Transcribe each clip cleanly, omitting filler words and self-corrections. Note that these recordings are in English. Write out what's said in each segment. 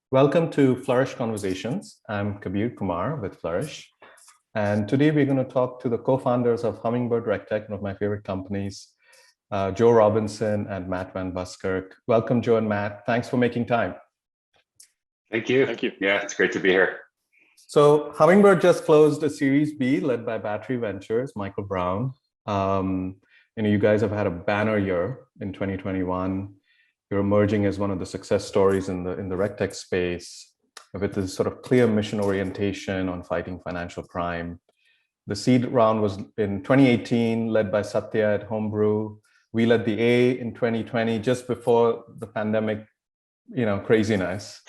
Welcome to Flourish Conversations. I'm Kabir Kumar with Flourish. And today we're going to talk to the co-founders of Hummingbird Regtech, one of my favorite companies, Joe Robinson and Matt Van Buskirk. Welcome, Joe and Matt. Thanks for making time. Thank you. Thank you. Yeah, it's great to be here. So Hummingbird just closed a Series B led by Battery Ventures, Michael Brown. You guys have had a banner year in 2021. You're emerging as one of the success stories in the Regtech space with this sort of clear mission orientation on fighting financial crime. The seed round was in 2018, led by Satya at Homebrew. We led the A in 2020, just before the pandemic, craziness.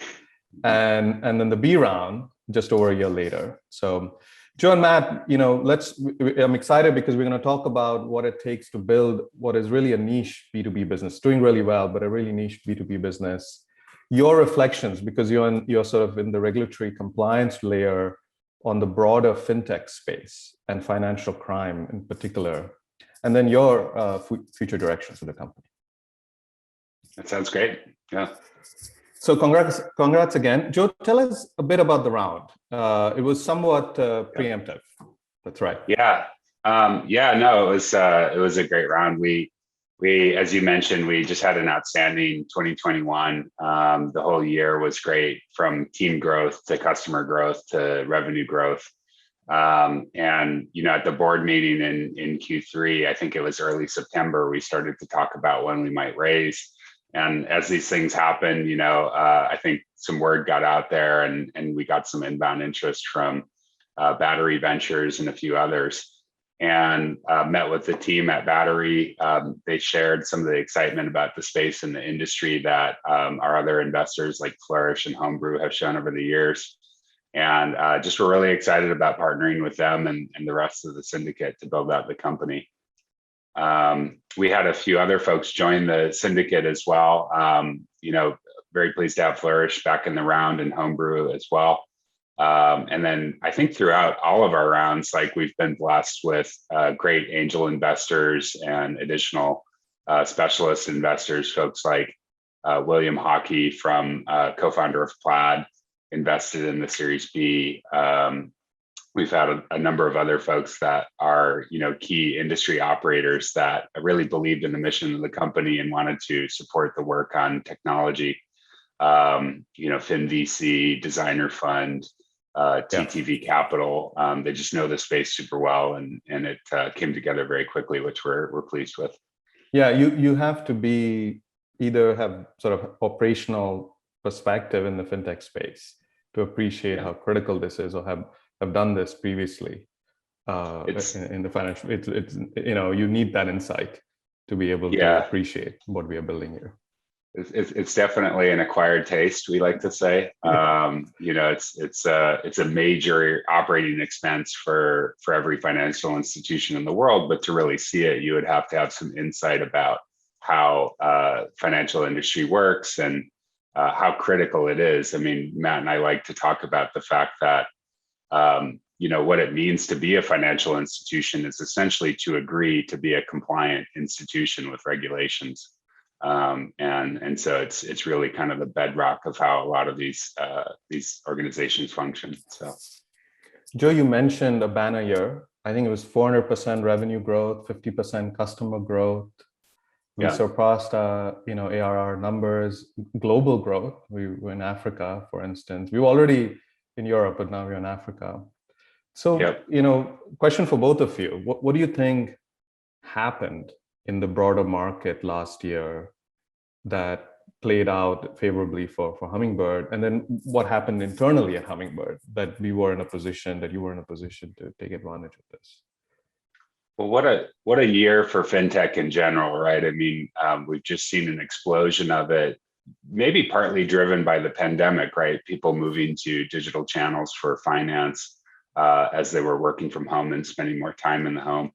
And then the B round just over a year later. So Joe and Matt, I'm excited because we're going to talk about what it takes to build what is really a niche B2B business, doing really well, but a really niche B2B business. Your reflections, because you're sort of in the regulatory compliance layer on the broader fintech space and financial crime in particular, and then your future directions for the company. That sounds great. Yeah. So congrats again. Joe, tell us a bit about the round. It was somewhat preemptive. That's right. Yeah. No, it was a great round. We, as you mentioned, we just had an outstanding 2021. The whole year was great, from team growth to customer growth to revenue growth. At the board meeting in Q3, I think it was early September, we started to talk about when we might raise. And as these things happen, I think some word got out there, and we got some inbound interest from Battery Ventures and a few others, and met with the team at Battery. They shared some of the excitement about the space and the industry that our other investors like Flourish and Homebrew have shown over the years. And just were really excited about partnering with them and the rest of the syndicate to build out the company. We had a few other folks join the syndicate as well. Very pleased to have Flourish back in the round and Homebrew as well. And then I think throughout all of our rounds, we've been blessed with great angel investors and additional specialist investors, folks like William Hockey from co-founder of Plaid, invested in the Series B. We've had a number of other folks that are, key industry operators that really believed in the mission of the company and wanted to support the work on technology. FinVC, Designer Fund, TTV Capital. They just know the space super well, and it came together very quickly, which we're pleased with. Yeah, you have to either have sort of operational perspective in the fintech space to appreciate how critical this is, or have done this previously in the financial. It's you need that insight to be able to appreciate what we are building here. It's definitely an acquired taste, we like to say. It's a major operating expense for every financial institution in the world, but to really see it, you would have to have some insight about how financial industry works and how critical it is. I mean, Matt and I like to talk about the fact that what it means to be a financial institution is essentially to agree to be a compliant institution with regulations. And so it's really kind of the bedrock of how a lot of these organizations function. So, Joe, you mentioned a banner year. I think it was 400% revenue growth, 50% customer growth. We surpassed ARR numbers, global growth. We were in Africa, for instance. We were already in Europe, but now we're in Africa. So, question for both of you. What do you think happened in the broader market last year that played out favorably for Hummingbird? And then what happened internally at Hummingbird that you were in a position to take advantage of this? Well, what a year for fintech in general, right? I mean, we've just seen an explosion of it, maybe partly driven by the pandemic, right? People moving to digital channels for finance as they were working from home and spending more time in the home.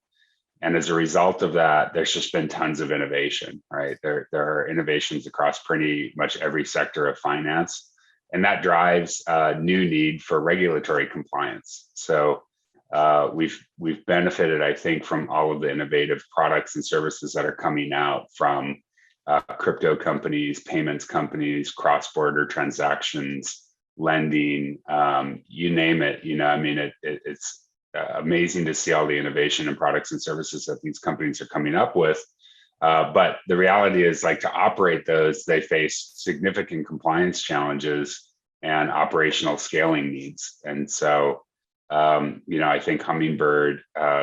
And as a result of that, there's just been tons of innovation, right? There are innovations across pretty much every sector of finance, and that drives a new need for regulatory compliance. So we've benefited, I think, from all of the innovative products and services that are coming out, from crypto companies, payments companies, cross-border transactions, lending, you name it. I mean, it's amazing to see all the innovation and products and services that these companies are coming up with. But the reality is, like, to operate those, they face significant compliance challenges and operational scaling needs. And so, I think Hummingbird,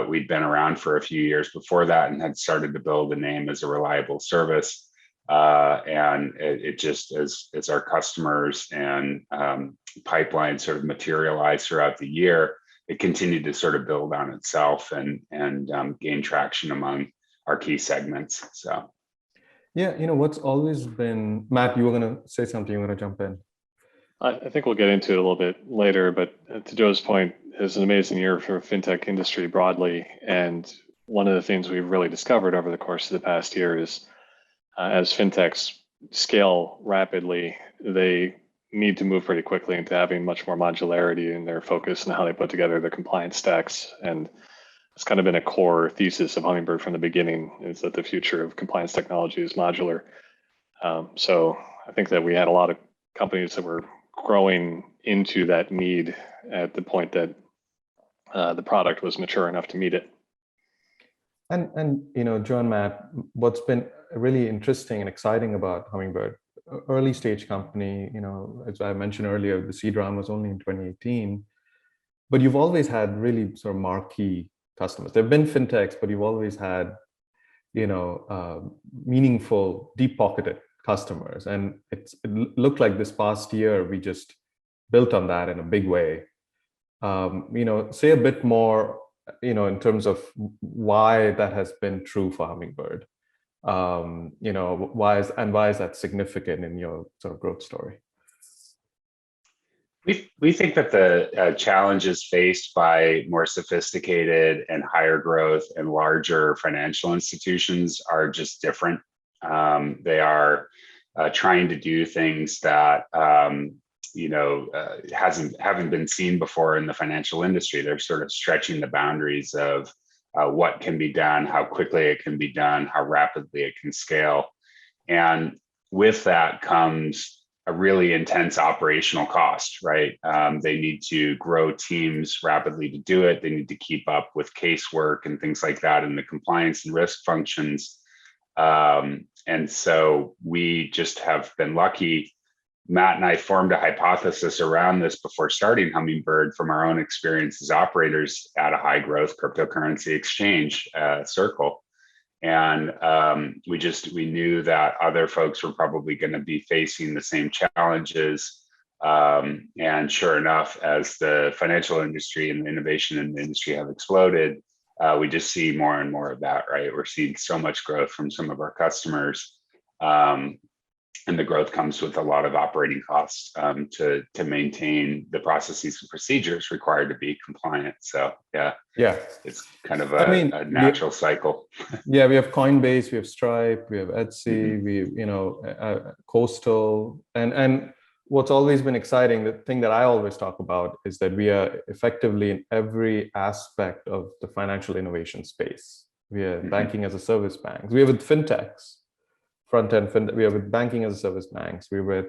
we'd been around for a few years before that and had started to build a name as a reliable service. And it just, as our customers and pipeline sort of materialized throughout the year, it continued to sort of build on itself and gain traction among our key segments. So, yeah, what's always been, Matt, you were going to say something, you want to jump in? I think we'll get into it a little bit later, but to Joe's point, it's an amazing year for fintech industry broadly. And one of the things we've really discovered over the course of the past year is as fintechs scale rapidly, they need to move pretty quickly into having much more modularity in their focus and how they put together their compliance stacks. And it's kind of been a core thesis of Hummingbird from the beginning, is that the future of compliance technology is modular. So I think that we had a lot of companies that were growing into that need at the point that the product was mature enough to meet it. And Joe and Matt, what's been really interesting and exciting about Hummingbird, early stage company, as I mentioned earlier, the seed round was only in 2018, but you've always had really sort of marquee customers. There've been fintechs, but you've always had, meaningful, deep-pocketed customers. And it looked like this past year, we just built on that in a big way. Say a bit more, in terms of why that has been true for Hummingbird. Why is that significant in your sort of growth story? We think that the challenges faced by more sophisticated and higher growth and larger financial institutions are just different. They are trying to do things that haven't been seen before in the financial industry. They're sort of stretching the boundaries of what can be done, how quickly it can be done, how rapidly it can scale. And with that comes a really intense operational cost, right? They need to grow teams rapidly to do it. They need to keep up with casework and things like that in the compliance and risk functions. And so we just have been lucky. Matt and I formed a hypothesis around this before starting Hummingbird from our own experience as operators at a high growth cryptocurrency exchange, Circle. And we knew that other folks were probably going to be facing the same challenges. And sure enough, as the financial industry and the innovation in the industry have exploded, we just see more and more of that, right? We're seeing so much growth from some of our customers. And the growth comes with a lot of operating costs to maintain the processes and procedures required to be compliant. So yeah, it's kind of a natural cycle. Yeah, we have Coinbase, we have Stripe, we have Etsy, we Coastal, and what's always been exciting, the thing that I always talk about is that we are effectively in every aspect of the financial innovation space. We are banking as a service banks. We are with fintechs. Front end, we are with banking as a service banks. We were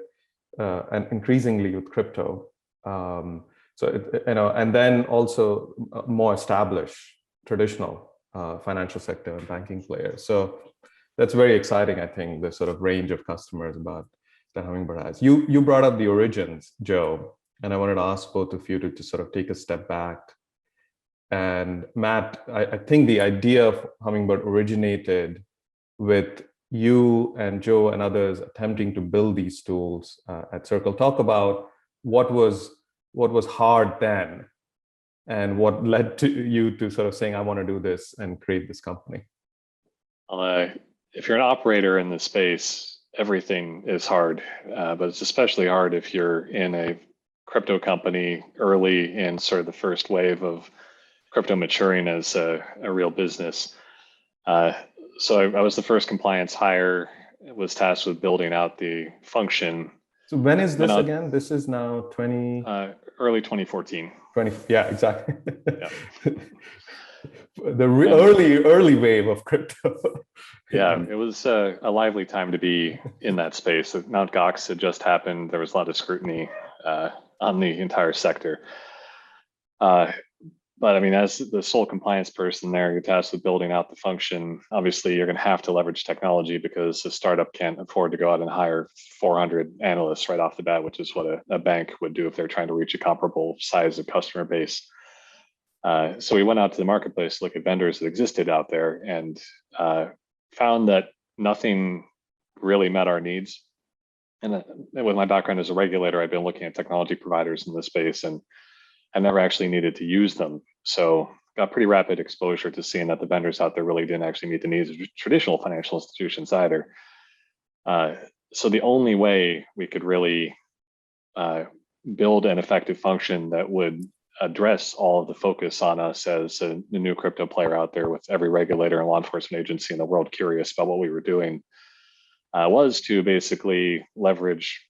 and increasingly with crypto. And then also more established traditional financial sector and banking players. So that's very exciting. I think the sort of range of customers that Hummingbird has. You brought up the origins, Joe, and I wanted to ask both of you to sort of take a step back. And Matt, I think the idea of Hummingbird originated with you and Joe and others attempting to build these tools at Circle. Talk about what was hard then and what led to you to sort of saying, I want to do this and create this company. If you're an operator in the space, everything is hard, but it's especially hard if you're in a crypto company early in sort of the first wave of crypto maturing as a real business. So I was the first compliance hire, was tasked with building out the function. So when is this again? This is now early 2014. 20, yeah, exactly. Yeah. The And early wave of crypto. yeah, it was a lively time to be in that space. Mt. Gox had just happened. There was a lot of scrutiny on the entire sector. But I mean, as the sole compliance person there, you're tasked with building out the function. Obviously, you're going to have to leverage technology because a startup can't afford to go out and hire 400 analysts right off the bat, which is what a bank would do if they're trying to reach a comparable size of customer base. So we went out to the marketplace to look at vendors that existed out there and found that nothing really met our needs. And with my background as a regulator, I've been looking at technology providers in this space, and I never actually needed to use them. So got pretty rapid exposure to seeing that the vendors out there really didn't actually meet the needs of traditional financial institutions either. So the only way we could really build an effective function that would address all of the focus on us as the new crypto player out there, with every regulator and law enforcement agency in the world curious about what we were doing, was to basically leverage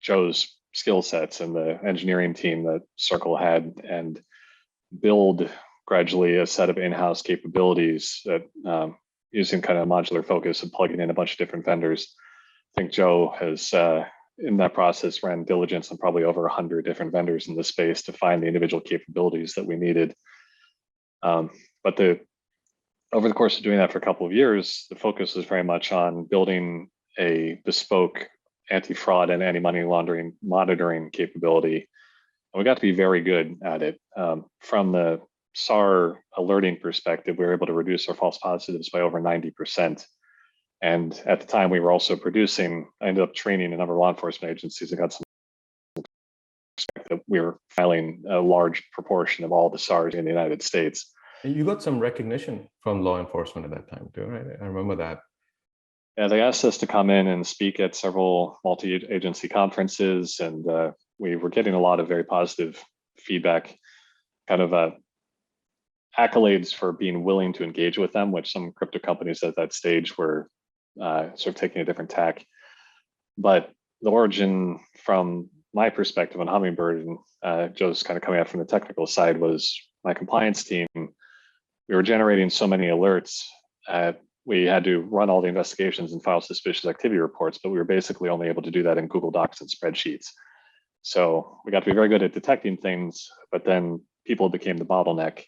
Joe's skill sets and the engineering team that Circle had, and build gradually a set of in-house capabilities that using kind of modular focus and plugging in a bunch of different vendors. I think Joe has in that process ran diligence on probably over 100 different vendors in the space to find the individual capabilities that we needed. But over the course of doing that for a couple of years, the focus was very much on building a bespoke anti-fraud and anti-money laundering monitoring capability. And we got to be very good at it. From the SAR alerting perspective, we were able to reduce our false positives by over 90%. And at the time we were also producing, I ended up training a number of law enforcement agencies and got some that we were filing a large proportion of all the SARs in the United States. You got some recognition from law enforcement at that time too, right? I remember that. Yeah, they asked us to come in and speak at several multi-agency conferences, and we were getting a lot of very positive feedback, kind of accolades for being willing to engage with them, which some crypto companies at that stage were sort of taking a different tack. But the origin from my perspective on Hummingbird, and Joe's kind of coming out from the technical side, was my compliance team. We were generating so many alerts. We had to run all the investigations and file suspicious activity reports, but we were basically only able to do that in Google Docs and spreadsheets. So we got to be very good at detecting things, but then people became the bottleneck.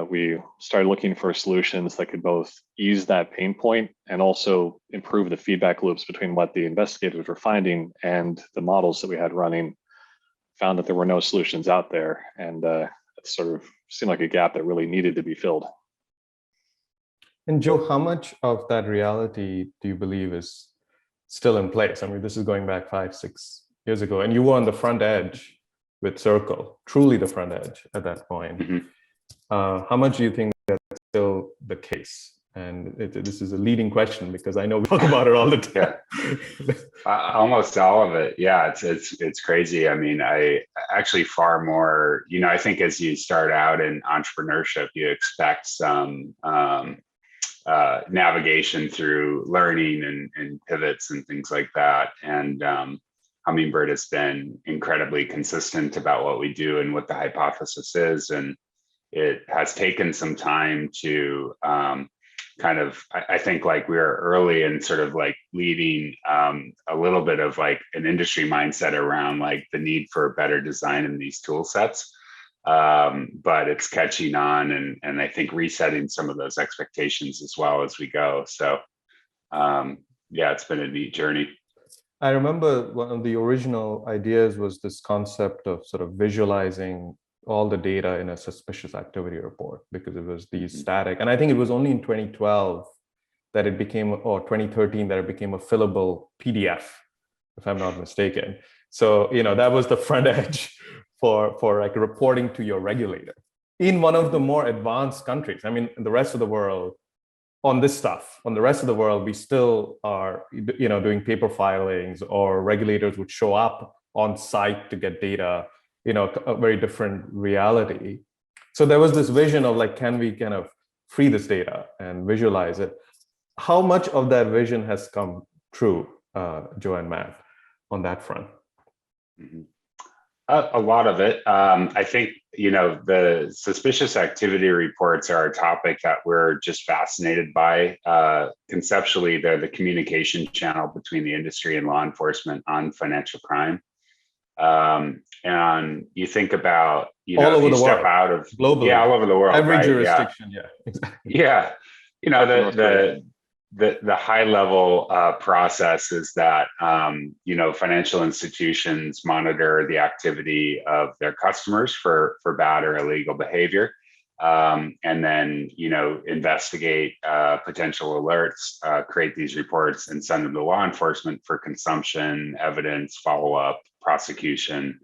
We started looking for solutions that could both ease that pain point and also improve the feedback loops between what the investigators were finding and the models that we had running. Found that there were no solutions out there, and it sort of seemed like a gap that really needed to be filled. And Joe, how much of that reality do you believe is still in place? I mean, this is going back 5-6 years ago, and you were on the front edge with Circle, truly the front edge at that point. Mm-hmm. How much do you think that's still the case? And this is a leading question because I know we talk about it all the time. Yeah. Almost all of it. Yeah, it's crazy. I mean, I actually far more, I think as you start out in entrepreneurship, you expect some navigation through learning and pivots and things like that. And Hummingbird has been incredibly consistent about what we do and what the hypothesis is. And it has taken some time to kind of, I think like we were early in sort of like leading a little bit of like an industry mindset around like the need for better design in these tool sets. But it's catching on and I think resetting some of those expectations as well as we go. So yeah, it's been a neat journey. I remember one of the original ideas was this concept of sort of visualizing all the data in a suspicious activity report, because it was these static, and I think it was only in 2012 that it became, or 2013 that it became a fillable PDF, if I'm not mistaken. So, that was the front edge for like reporting to your regulator in one of the more advanced countries. I mean, in the rest of the world, on this stuff, on the rest of the world, we still are, doing paper filings, or regulators would show up on site to get data, a very different reality. So there was this vision of like, can we kind of free this data and visualize it? How much of that vision has come true, Joe and Matt, on that front? Mm-hmm. A lot of it. I think, the suspicious activity reports are a topic that we're just fascinated by. Conceptually, they're the communication channel between the industry and law enforcement on financial crime. And you think about, All if over you the step world, out of, yeah, globally, all over the world, every right? Yeah. jurisdiction. Yeah, exactly. Yeah. North Korea. The high level process is that financial institutions monitor the activity of their customers for bad or illegal behavior, and then investigate potential alerts, create these reports, and send them to law enforcement for consumption, evidence, follow up, prosecution,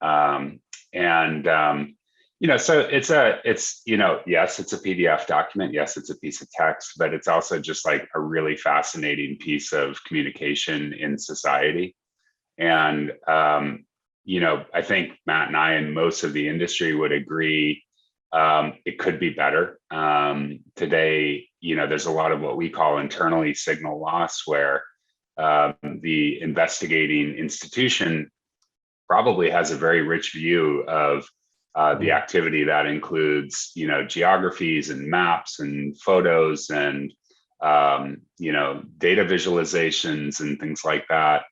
and so yes, it's a PDF document. Yes, it's a piece of text, but it's also just like a really fascinating piece of communication in society. And, I think Matt and I and most of the industry would agree it could be better. Today, there's a lot of what we call internally signal loss, where the investigating institution probably has a very rich view of the activity that includes, geographies and maps and photos and, data visualizations and things like that.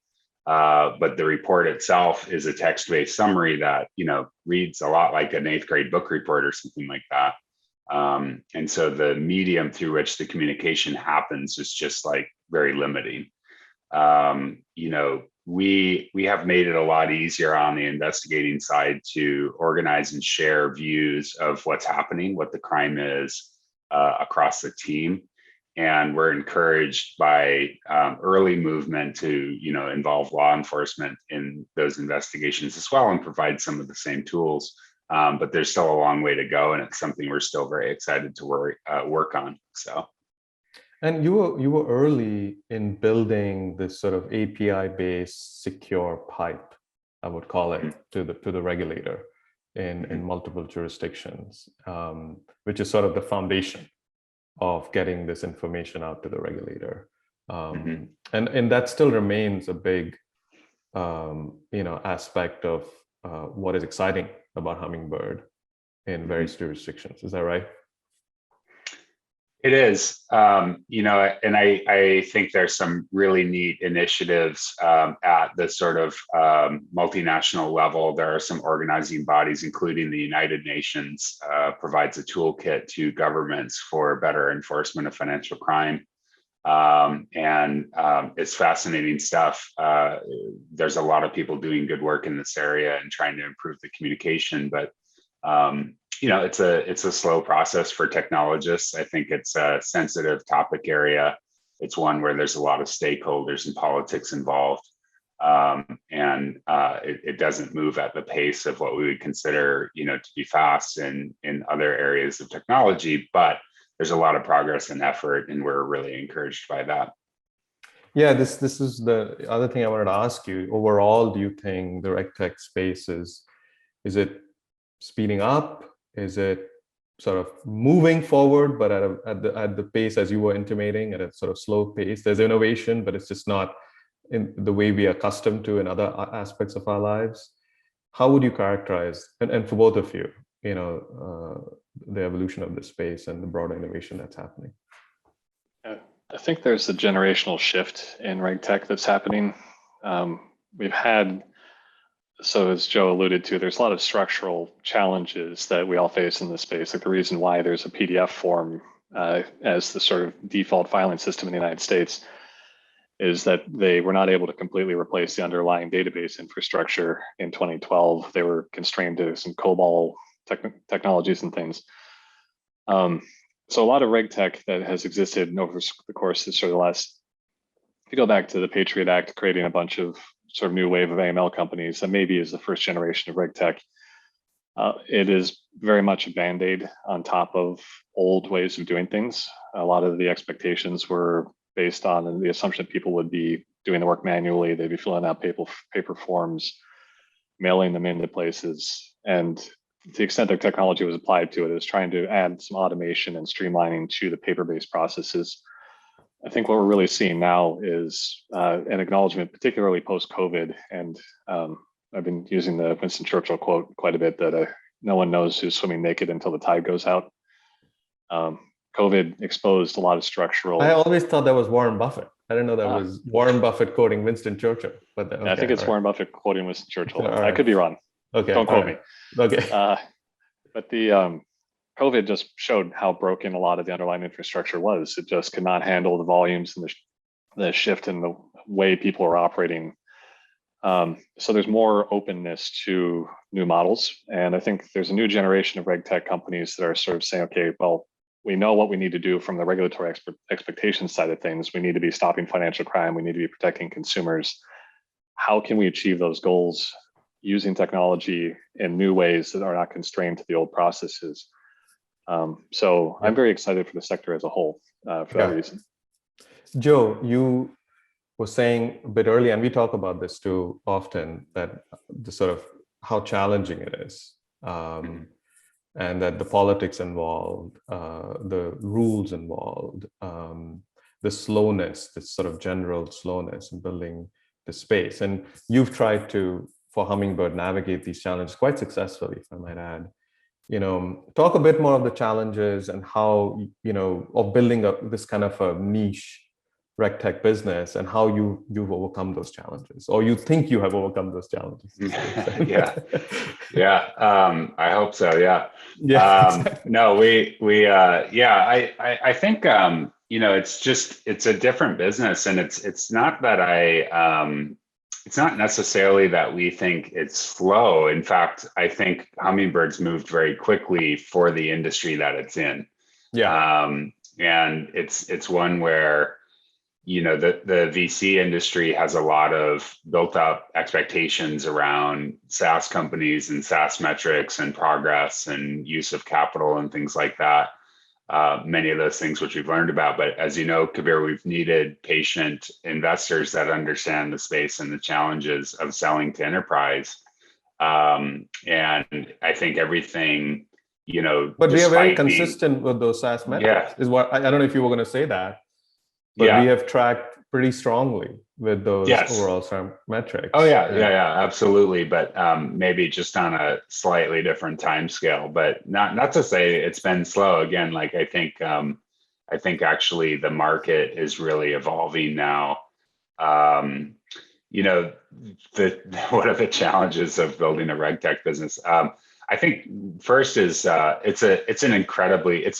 But the report itself is a text-based summary that, reads a lot like an 8th grade book report or something like that. And so the medium through which the communication happens is just like very limiting. We have made it a lot easier on the investigating side to organize and share views of what's happening, what the crime is across the team. And we're encouraged by early movement to, involve law enforcement in those investigations as well and provide some of the same tools. But there's still a long way to go, and it's something we're still very excited to work on. So. And you were early in building this sort of API-based secure pipe, I would call it, to the regulator in multiple jurisdictions, which is sort of the foundation of getting this information out to the regulator. And that still remains a big aspect of what is exciting about Hummingbird in various jurisdictions. Is that right? It is, and I think there's some really neat initiatives at the sort of multinational level. There are some organizing bodies, including the United Nations, provides a toolkit to governments for better enforcement of financial crime. It's fascinating stuff. There's a lot of people doing good work in this area and trying to improve the communication, but it's a slow process for technologists. I think it's a sensitive topic area. It's one where there's a lot of stakeholders and politics involved. It doesn't move at the pace of what we would consider, to be fast in other areas of technology, but there's a lot of progress and effort, and we're really encouraged by that. Yeah, this is the other thing I wanted to ask you. Overall, do you think the Regtech space is it speeding up? Is it sort of moving forward, but at the pace as you were intimating, at a sort of slow pace? There's innovation, but it's just not in the way we are accustomed to in other aspects of our lives. How would you characterize, and for both of you, the evolution of this space and the broader innovation that's happening? I think there's a generational shift in Regtech that's happening. We've had, so as Joe alluded to, there's a lot of structural challenges that we all face in this space. Like the reason why there's a PDF form as the sort of default filing system in the United States is that they were not able to completely replace the underlying database infrastructure in 2012. They were constrained to some COBOL technologies and things. So a lot of Regtech that has existed over the course of sort of the last, if you go back to the Patriot Act, creating a bunch of sort of new wave of AML companies that maybe is the first generation of Regtech. It is very much a Band-Aid on top of old ways of doing things. A lot of the expectations were based on the assumption that people would be doing the work manually. They'd be filling out paper forms, mailing them into places. And to the extent that technology was applied to it, is trying to add some automation and streamlining to the paper-based processes. I think what we're really seeing now is an acknowledgement, particularly post-COVID and I've been using the Winston Churchill quote quite a bit that no one knows who's swimming naked until the tide goes out. COVID exposed a lot of structural. I always thought that was Warren Buffett. I didn't know that was Warren Buffett quoting Winston Churchill. But okay, I think it's Warren Buffett quoting Winston Churchill. All I right. could be wrong. Okay, Don't quote me. Okay. But the COVID just showed how broken a lot of the underlying infrastructure was. It just could not handle the volumes and the shift in the way people are operating. So there's more openness to new models. And I think there's a new generation of Regtech companies that are sort of saying, okay, well, we know what we need to do from the regulatory expectation side of things. We need to be stopping financial crime. We need to be protecting consumers. How can we achieve those goals using technology in new ways that are not constrained to the old processes? So I'm very excited for the sector as a whole for that reason. Joe, you were saying a bit earlier, and we talk about this too often, that the sort of how challenging it is, and that the politics involved, the rules involved, the slowness, this sort of general slowness in building the space. And you've tried to, for Hummingbird, navigate these challenges quite successfully, if I might add. Talk a bit more of the challenges and how, of building up this kind of a niche Regtech business and how you've overcome those challenges, or you think you have overcome those challenges. Yeah. I hope so. Yeah. Exactly. No, I think, it's a different business, and it's not that it's not necessarily that we think it's slow. In fact, I think Hummingbirds moved very quickly for the industry that it's in. Yeah. And it's one where, the VC industry has a lot of built up expectations around SaaS companies and SaaS metrics and progress and use of capital and things like that. Many of those things which we've learned about. But as you know, Kabir, we've needed patient investors that understand the space and the challenges of selling to enterprise. And I think everything, but we are very consistent with those SaaS metrics. Is what I don't know if you were going to say that. But we have tracked pretty strongly with those overall metrics. Oh yeah, absolutely. But maybe just on a slightly different time scale. But not to say it's been slow. Again, like I think actually the market is really evolving now. What are the challenges of building a Regtech business? I think first is it's a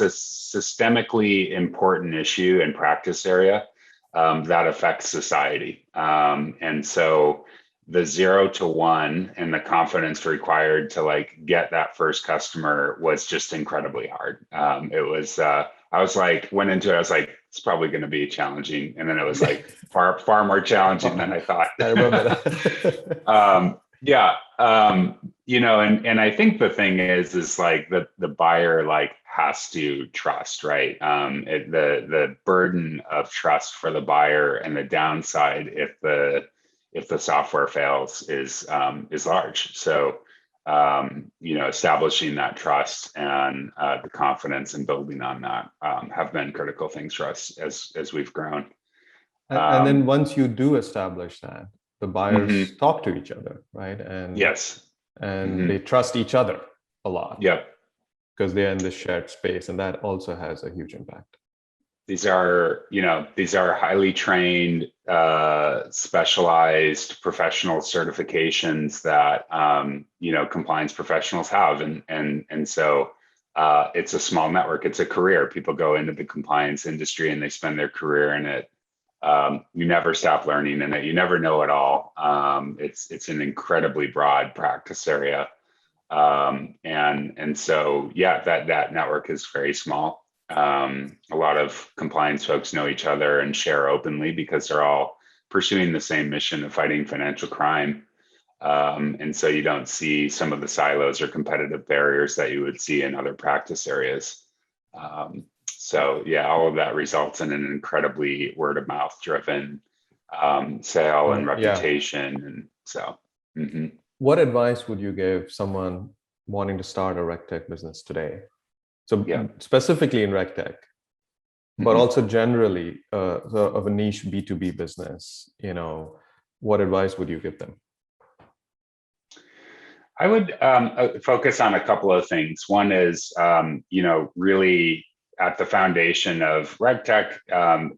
systemically important issue and practice area that affects society. And so the 0 to 1 and the confidence required to get that first customer was just incredibly hard. I was went into it, I was like, it's probably going to be challenging. And then it was far more challenging than I thought. I remember that. And I think the thing is the buyer has to trust, right? The burden of trust for the buyer and the downside if the software fails is large. So establishing that trust and the confidence and building on that have been critical things for us as we've grown. And then once you do establish that, the buyers talk to each other, right? And they trust each other a lot. Yep. Because they're in this shared space, and that also has a huge impact. These are highly trained, specialized professional certifications that compliance professionals have, and so it's a small network. It's a career. People go into the compliance industry and they spend their career in it. You never stop learning in it. You never know it all. It's an incredibly broad practice area. And so, that network is very small. A lot of compliance folks know each other and share openly because they're all pursuing the same mission of fighting financial crime. And so you don't see some of the silos or competitive barriers that you would see in other practice areas. All of that results in an incredibly word of mouth driven sale and reputation. And so. What advice would you give someone wanting to start a Regtech business today? So specifically in Regtech, but also generally of a niche B2B business, what advice would you give them? I would focus on a couple of things. One is, really at the foundation of Regtech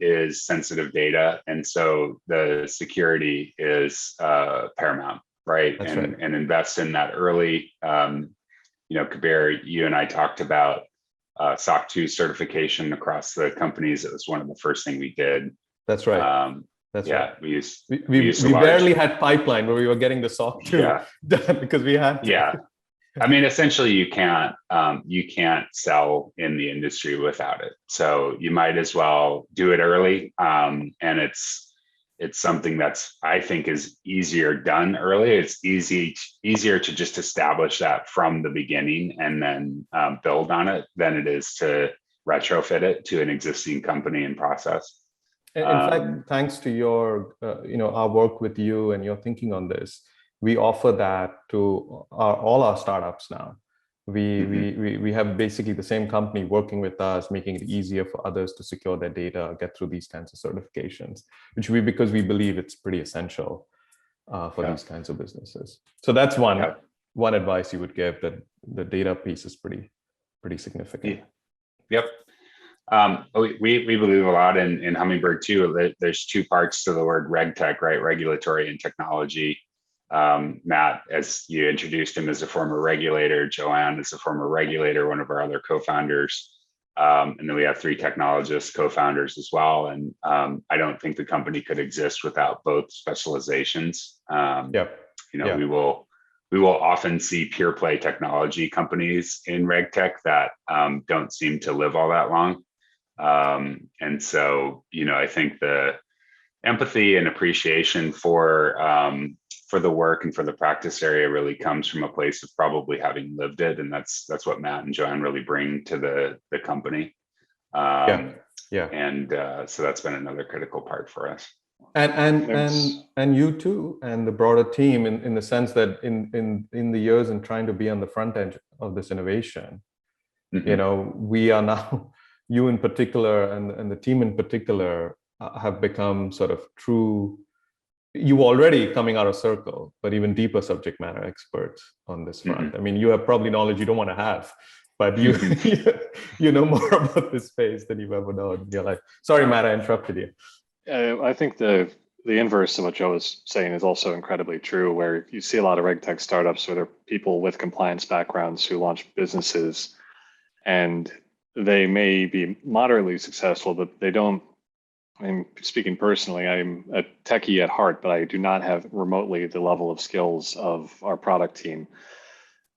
is sensitive data. And so the security is paramount, right? That's right. And invest in that early. Kabir, you and I talked about SOC 2 certification across the companies. It was one of the first things we did. That's right. That's yeah, right. we used We barely had pipeline where we were getting the SOC 2 done because we had to. Yeah. I mean, essentially, you can't sell in the industry without it. So you might as well do it early, and it's something that's, I think, is easier done early. It's easier to just establish that from the beginning and then build on it than it is to retrofit it to an existing company and process. In fact, thanks to your, our work with you and your thinking on this, we offer that to all our startups now. We have basically the same company working with us, making it easier for others to secure their data, get through these kinds of certifications, because we believe it's pretty essential for these kinds of businesses. So that's one advice you would give, that the data piece is pretty significant. Yep. We believe a lot in Hummingbird too. There's two parts to the word Regtech, right? Regulatory and technology. Matt, as you introduced him, as a former regulator. Joanne is a former regulator, one of our other co-founders. And then we have three technologists, co-founders as well. And I don't think the company could exist without both specializations. We will often see pure play technology companies in Regtech that don't seem to live all that long. And so, I think the empathy and appreciation for the work and for the practice area really comes from a place of probably having lived it. And that's what Matt and Joanne really bring to the company. And so that's been another critical part for us. And you too, and the broader team, in the sense that in the years and trying to be on the front end of this innovation, we are now, you in particular and the team in particular have become sort of true. You already coming out of circle, but even deeper subject matter experts on this front. I mean, you have probably knowledge you don't want to have, but you you know more about this space than you've ever known in your life. Sorry, Matt, I interrupted you. I think the inverse of what Joe was saying is also incredibly true, where you see a lot of Regtech startups where they're people with compliance backgrounds who launch businesses, and they may be moderately successful, but they don't. I'm speaking personally, I'm a techie at heart, but I do not have remotely the level of skills of our product team.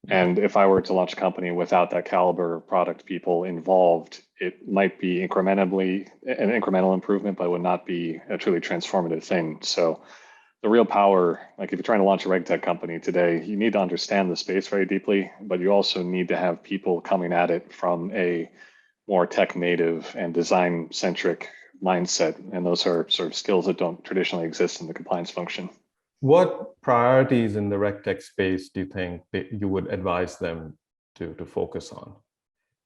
And if I were to launch a company without that caliber of product people involved, it might be an incremental improvement, but it would not be a truly transformative thing. So the real power, like if you're trying to launch a Regtech company today, you need to understand the space very deeply, but you also need to have people coming at it from a more tech native and design centric mindset. And those are sort of skills that don't traditionally exist in the compliance function. What priorities in the Regtech space do you think that you would advise them to focus on?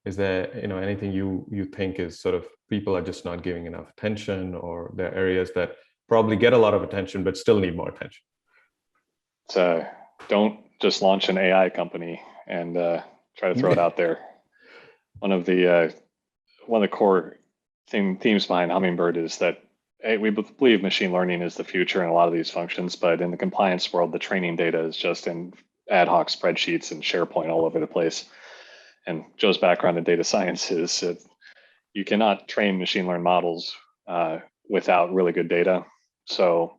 Is there anything you think is sort of people are just not giving enough attention, or there are areas that probably get a lot of attention but still need more attention? So don't just launch an AI company and try to throw it out there. One of the core themes behind Hummingbird is that we believe machine learning is the future in a lot of these functions, but in the compliance world, the training data is just in ad hoc spreadsheets and SharePoint all over the place. And Joe's background in data science is that you cannot train machine learned models without really good data. So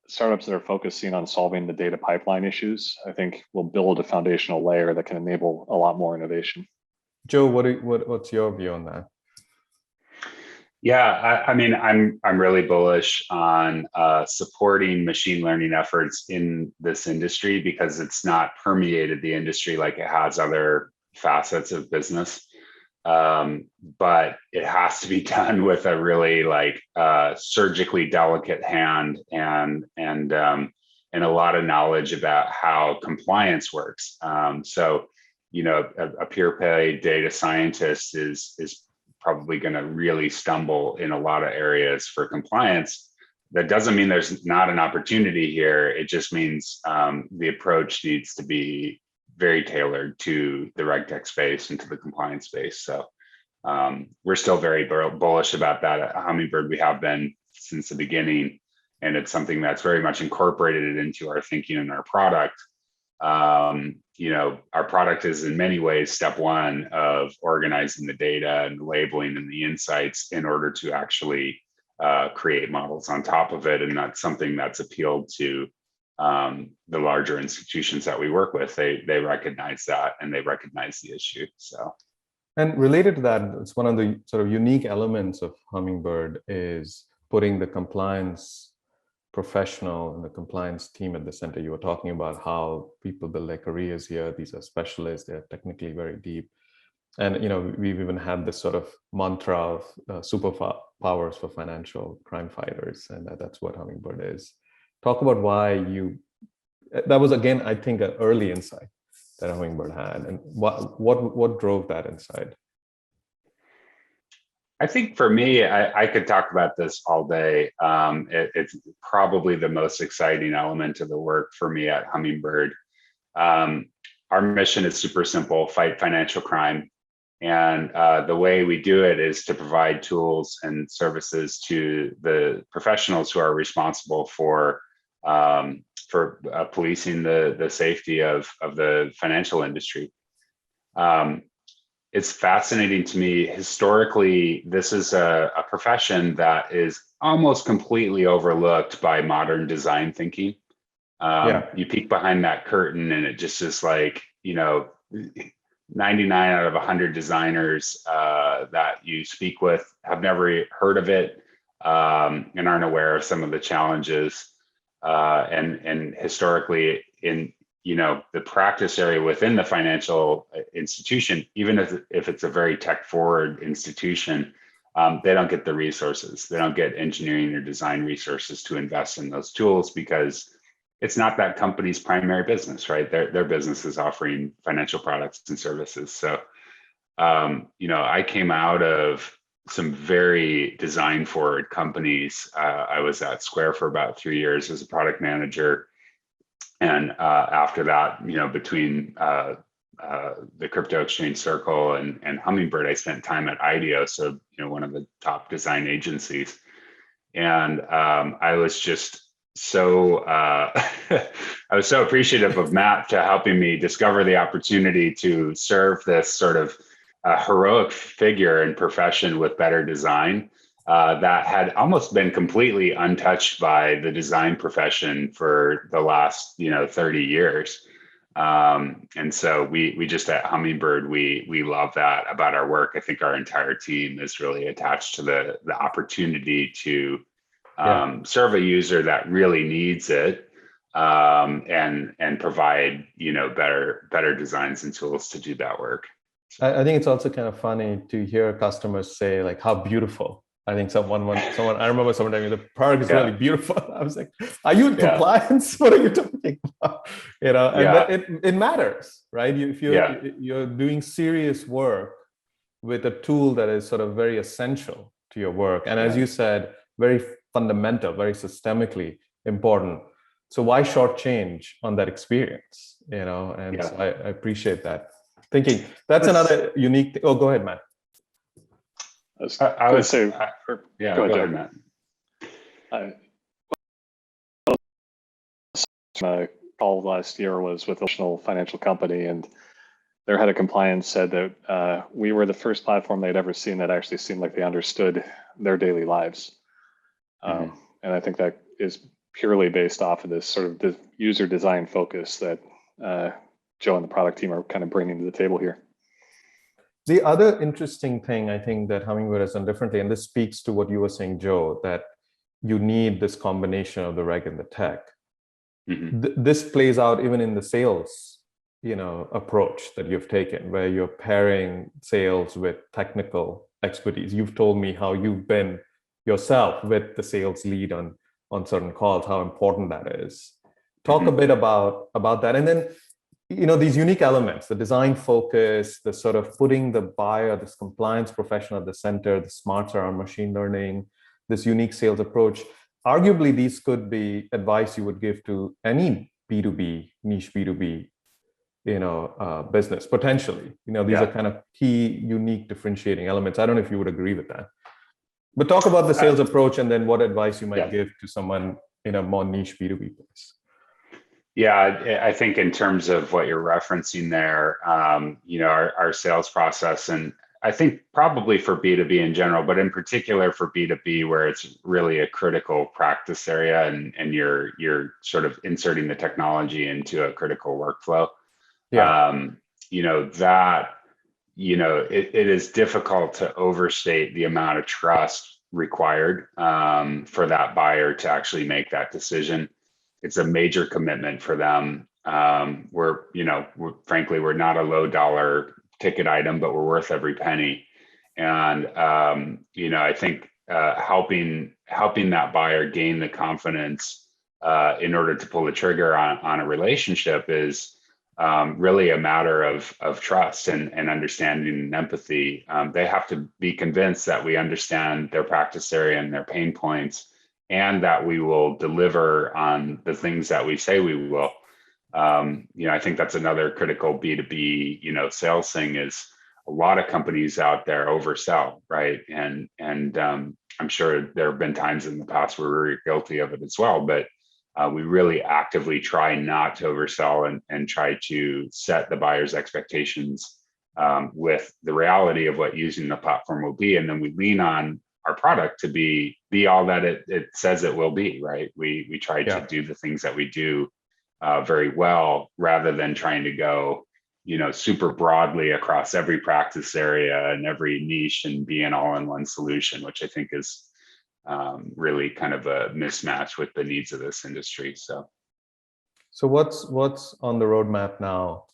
startups that are focusing on solving the data pipeline issues, I think, will build a foundational layer that can enable a lot more innovation. Joe, what's your view on that? Yeah, I mean, I'm really bullish on supporting machine learning efforts in this industry, because it's not permeated the industry like it has other facets of business. But it has to be done with a really surgically delicate hand and a lot of knowledge about how compliance works. So a pure play data scientist is probably going to really stumble in a lot of areas for compliance, that doesn't mean there's not an opportunity here. It just means the approach needs to be very tailored to the Regtech space and to the compliance space. So we're still very bullish about that at Hummingbird. We have been since the beginning, and it's something that's very much incorporated into our thinking and our product. Our product is in many ways step one of organizing the data and the labeling and the insights in order to actually create models on top of it. And that's something that's appealed to the larger institutions that we work with. They recognize that, and they recognize the issue. So, and related to that, it's one of the sort of unique elements of Hummingbird is putting the compliance professional and the compliance team at the center. You were talking about how people build their careers here. These are specialists. They're technically very deep. And we've even had this sort of mantra of superpowers for financial crime fighters, and that's what Hummingbird is. Talk about why that was, again, I think, an early insight that Hummingbird had, and what drove that insight? I think for me, I could talk about this all day. It's probably the most exciting element of the work for me at Hummingbird. Our mission is super simple: fight financial crime. And the way we do it is to provide tools and services to the professionals who are responsible for policing the safety of the financial industry. It's fascinating to me. Historically, this is a profession that is almost completely overlooked by modern design thinking. You peek behind that curtain and it just is like, 99 out of 100 designers that you speak with have never heard of it and aren't aware of some of the challenges. And historically, in the practice area within the financial institution, even if it's a very tech-forward institution, they don't get the resources. They don't get engineering or design resources to invest in those tools because it's not that company's primary business, right? Their business is offering financial products and services. So, I came out of some very design-forward companies. I was at Square for about 3 years as a product manager. And after that, between the crypto exchange Circle and Hummingbird, I spent time at IDEO, so one of the top design agencies. And I was just so I was so appreciative of Matt to helping me discover the opportunity to serve this sort of heroic figure and profession with better design. That had almost been completely untouched by the design profession for the last 30 years. And so we just at Hummingbird, we love that about our work. I think our entire team is really attached to the opportunity to serve a user that really needs it, and provide better designs and tools to do that work. I think it's also kind of funny to hear customers say like how beautiful. I think someone I remember someone telling me the product is really beautiful. I was like, are you in compliance? What are you talking about? And it matters, right? If you're doing serious work with a tool that is sort of very essential to your work, and as you said, very fundamental, very systemically important. So why shortchange on that experience? So I appreciate that thinking. That's another unique thing. Oh, go ahead, Matt. I would say, go ahead, Matt. My call last year was with a national financial company, and their head of compliance said that we were the first platform they'd ever seen that actually seemed like they understood their daily lives. And I think that is purely based off of this sort of the user design focus that Joe and the product team are kind of bringing to the table here. The other interesting thing I think that Hummingbird has done differently, and this speaks to what you were saying, Joe, that you need this combination of the reg and the tech. This plays out even in the sales, approach that you've taken, where you're pairing sales with technical expertise. You've told me how you've been yourself with the sales lead on certain calls, how important that is. Talk a bit about that, and then these unique elements, the design focus, the sort of putting the buyer, this compliance professional at the center, the smarts around machine learning, this unique sales approach. arguably these could be advice you would give to any B2B, niche B2B, business potentially. These are kind of key, unique differentiating elements. I don't know if you would agree with that. But talk about the sales approach and then what advice you might give to someone in a more niche B2B place. Yeah, I think in terms of what you're referencing there, our sales process, and I think probably for B2B in general, but in particular for B2B, where it's really a critical practice area and you're sort of inserting the technology into a critical workflow. Yeah. It is difficult to overstate the amount of trust required for that buyer to actually make that decision. It's a major commitment for them. Frankly, we're not a low dollar ticket item, but we're worth every penny. And I think helping that buyer gain the confidence in order to pull the trigger on a relationship is really a matter of trust and understanding and empathy. They have to be convinced that we understand their practice area and their pain points, and that we will deliver on the things that we say we will. I think that's another critical B2B, sales thing is a lot of companies out there oversell, right? And I'm sure there have been times in the past where we're guilty of it as well, but we really actively try not to oversell and try to set the buyer's expectations with the reality of what using the platform will be. And then we lean on our product to be all that it says it will be, right? We try to do the things that we do very well, rather than trying to go, super broadly across every practice area and every niche and be an all-in-one solution, which I think is really kind of a mismatch with the needs of this industry. So what's on the roadmap now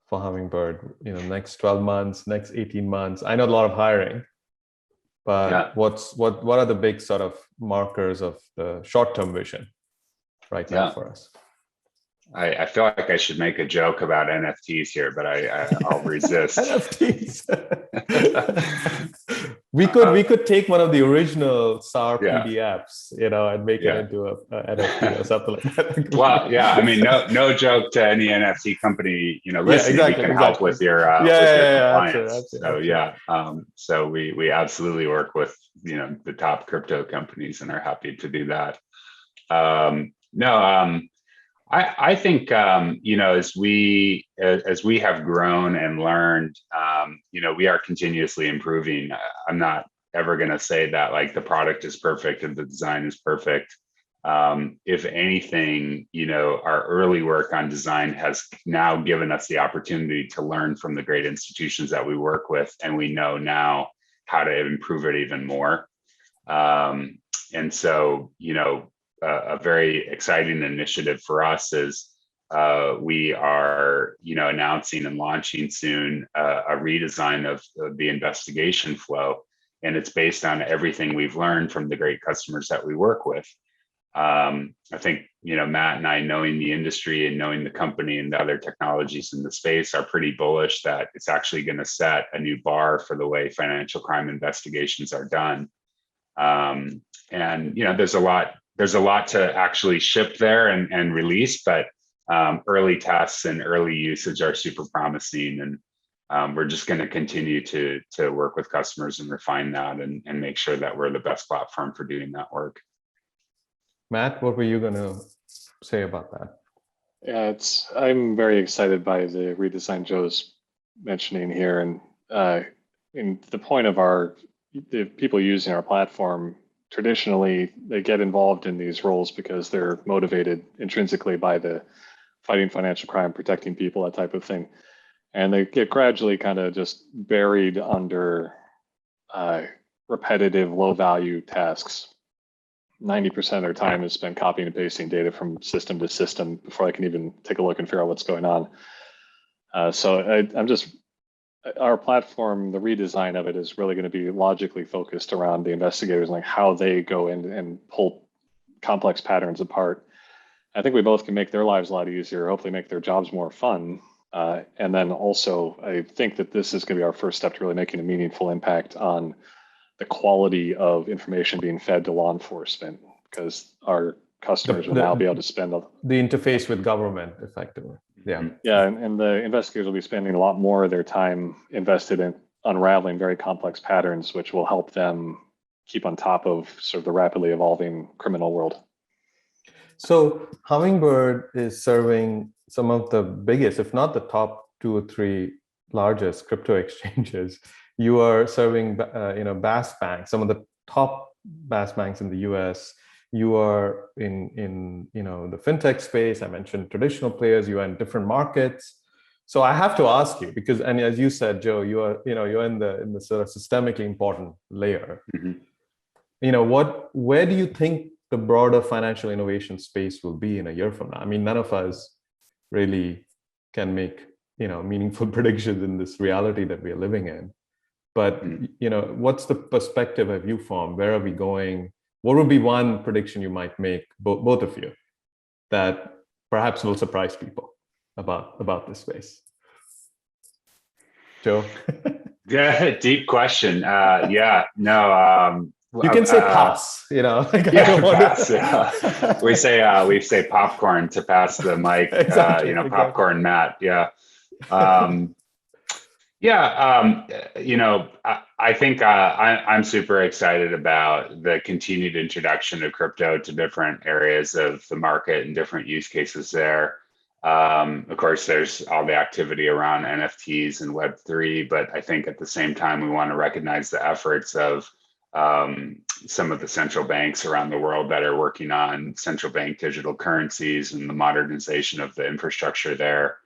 for Hummingbird? Next 12 months, next 18 months. I know a lot of hiring. But what are the big sort of markers of the short-term vision right now for us? I feel like I should make a joke about NFTs here, but I'll resist. NFTs. we could take one of the original SAR PDFs, and make it into a NFT or something like that. Well, yeah, I mean, no joke to any NFT company, listening. We can help with your compliance. Absolutely. So we absolutely work with the top crypto companies and are happy to do that. I think as we have grown and learned, we are continuously improving. I'm not ever going to say that like the product is perfect and the design is perfect. If anything, our early work on design has now given us the opportunity to learn from the great institutions that we work with, and we know now how to improve it even more. And so, a very exciting initiative for us is we are, announcing and launching soon a redesign of the investigation flow, and it's based on everything we've learned from the great customers that we work with. I think Matt and I, knowing the industry and knowing the company and the other technologies in the space, are pretty bullish that it's actually going to set a new bar for the way financial crime investigations are done. And there's a lot to actually ship there and release, but early tests and early usage are super promising, and we're just going to continue to work with customers and refine that and make sure that we're the best platform for doing that work. Matt, what were you going to say about that? Yeah, I'm very excited by the redesign Joe's mentioning here, and in the point of the people using our platform. Traditionally, they get involved in these roles because they're motivated intrinsically by the fighting financial crime, protecting people, that type of thing. And they get gradually kind of just buried under repetitive, low-value tasks. 90% of their time is spent copying and pasting data from system to system before I can even take a look and figure out what's going on. Our platform, the redesign of it is really going to be logically focused around the investigators, like how they go in and pull complex patterns apart. I think we both can make their lives a lot easier, hopefully make their jobs more fun. And then also, I think that this is going to be our first step to really making a meaningful impact on the quality of information being fed to law enforcement. because our customers will now be able to spend the interface with government effectively. Yeah. Yeah, and the investigators will be spending a lot more of their time invested in unraveling very complex patterns, which will help them keep on top of sort of the rapidly evolving criminal world. So Hummingbird is serving some of the biggest, if not the top 2 or 3 largest crypto exchanges. You are serving, BaaS banks, some of the top BaaS banks in the US. You are in the fintech space. I mentioned traditional players. You are in different markets. So I have to ask you, because, and as you said, Joe, you're in the sort of systemically important layer. Where do you think the broader financial innovation space will be in a year from now? I mean, none of us really can make meaningful predictions in this reality that we are living in. But what's the perspective have you formed? Where are we going? What would be one prediction you might make, both of you, that perhaps will surprise people about this space? Joe? Yeah, deep question. You can say pass, pass. Yeah. We say popcorn to pass the mic. Exactly, popcorn Matt. Yeah. I think I'm super excited about the continued introduction of crypto to different areas of the market and different use cases there. Of course, there's all the activity around NFTs and Web3, but I think at the same time, we want to recognize the efforts of some of the central banks around the world that are working on central bank digital currencies and the modernization of the infrastructure there.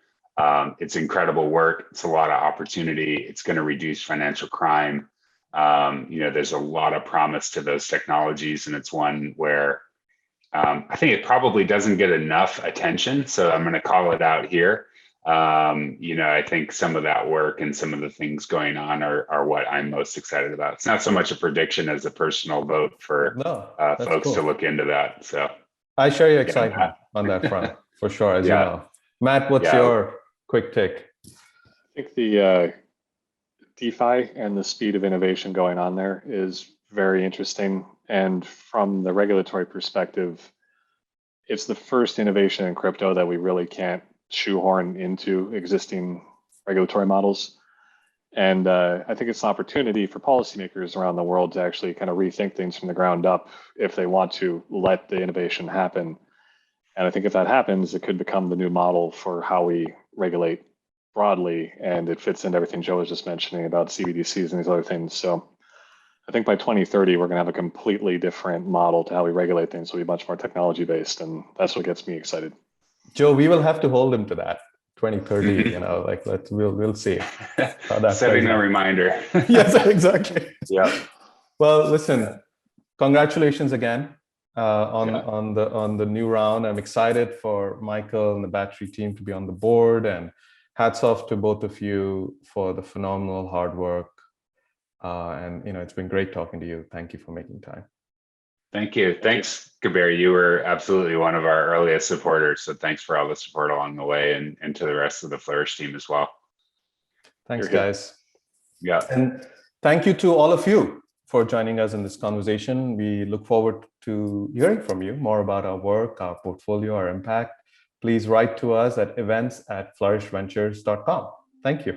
It's incredible work. It's a lot of opportunity. It's going to reduce financial crime. There's a lot of promise to those technologies, and it's one where I think it probably doesn't get enough attention. So I'm going to call it out here. I think some of that work and some of the things going on are what I'm most excited about. It's not so much a prediction as a personal vote for folks to look into that. So I share your excitement on that front for sure, as you know. Matt, what's your quick take? I think the DeFi and the speed of innovation going on there is very interesting. And from the regulatory perspective, it's the first innovation in crypto that we really can't shoehorn into existing regulatory models. And I think it's an opportunity for policymakers around the world to actually kind of rethink things from the ground up if they want to let the innovation happen. And I think if that happens, it could become the new model for how we regulate broadly. And it fits into everything Joe was just mentioning about CBDCs and these other things. So I think by 2030, we're going to have a completely different model to how we regulate things. It'll be much more technology based. And that's what gets me excited. Joe, we will have to hold him to that 2030, we'll see. How that setting a reminder. Yes, exactly. Yeah. Well, listen, congratulations again on the new round. I'm excited for Michael and the Battery team to be on the board, and hats off to both of you for the phenomenal hard work. And it's been great talking to you. Thank you for making time. Thank you. Thanks, Kabir. You were absolutely one of our earliest supporters. So thanks for all the support along the way, and to the rest of the Flourish team as well. Thanks, guys. Yeah. And thank you to all of you for joining us in this conversation. We look forward to hearing from you more about our work, our portfolio, our impact. Please write to us at events@flourishventures.com. Thank you.